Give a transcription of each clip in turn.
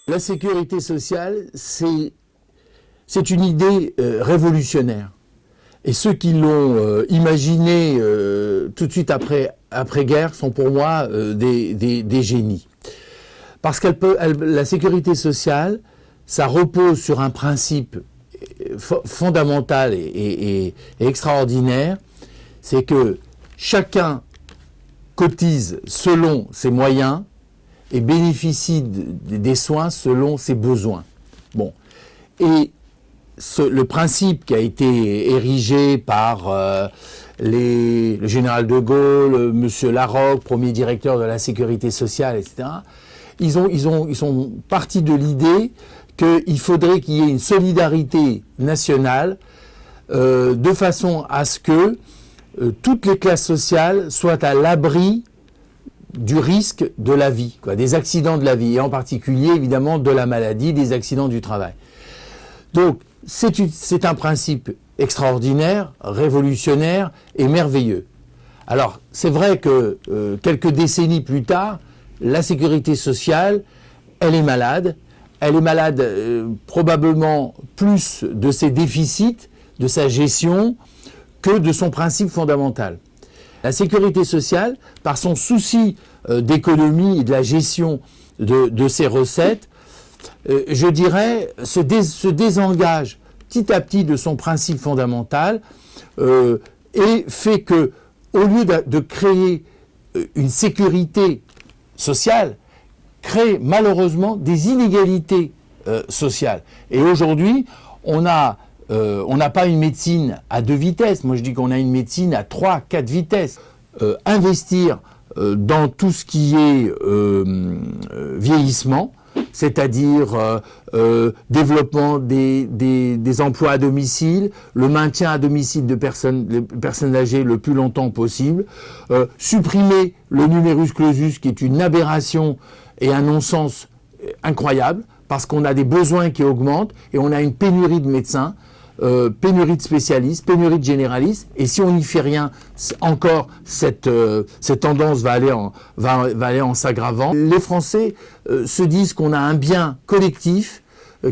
La sécurité sociale, c'est une idée révolutionnaire. Et ceux qui l'ont imaginé tout de suite après-guerre sont pour moi des génies. Parce la sécurité sociale, ça repose sur un principe fondamental et extraordinaire, c'est que chacun cotise selon ses moyens et bénéficie des soins selon ses besoins. Bon. Et le principe qui a été érigé par le général de Gaulle, monsieur Larocque, premier directeur de la sécurité sociale, etc., ils sont partis de l'idée qu'il faudrait qu'il y ait une solidarité nationale de façon à ce que toutes les classes sociales soient à l'abri du risque de la vie, des accidents de la vie, et en particulier évidemment de la maladie, des accidents du travail. Donc c'est un principe extraordinaire, révolutionnaire et merveilleux. Alors c'est vrai que quelques décennies plus tard, la sécurité sociale, elle est malade probablement plus de ses déficits, de sa gestion, que de son principe fondamental. La sécurité sociale, par son souci d'économie et de la gestion de ses recettes, je dirais, se désengage petit à petit de son principe fondamental et fait que, au lieu de créer une sécurité sociale, crée malheureusement des inégalités sociales. Et aujourd'hui, on n'a pas une médecine à 2 vitesses. Moi, je dis qu'on a une médecine à 3, 4 vitesses. Investir dans tout ce qui est vieillissement, c'est-à-dire développement des emplois à domicile, le maintien à domicile de personnes âgées le plus longtemps possible, supprimer le numerus clausus qui est une aberration et un non-sens incroyable, parce qu'on a des besoins qui augmentent et on a une pénurie de médecins, pénurie de spécialistes, pénurie de généralistes, et si on n'y fait rien, encore cette tendance va aller en s'aggravant. Les Français se disent qu'on a un bien collectif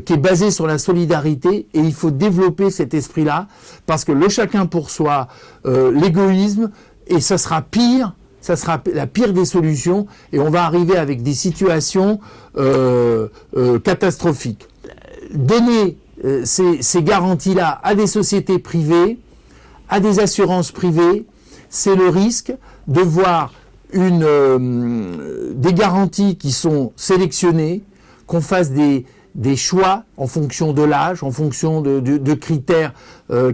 qui est basé sur la solidarité, et il faut développer cet esprit-là, parce que le chacun pour soi, l'égoïsme, et ça sera pire, ça sera la pire des solutions, et on va arriver avec des situations catastrophiques. Donner ces garanties-là à des sociétés privées, à des assurances privées, c'est le risque de voir des garanties qui sont sélectionnées, qu'on fasse des choix en fonction de l'âge, en fonction de critères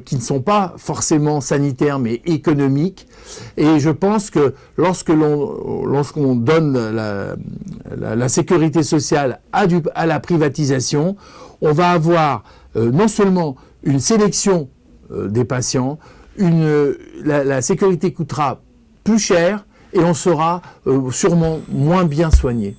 qui ne sont pas forcément sanitaires mais économiques. Et je pense que lorsqu'on donne la sécurité sociale à la privatisation, on va avoir non seulement une sélection des patients, la sécurité coûtera plus cher et on sera sûrement moins bien soigné.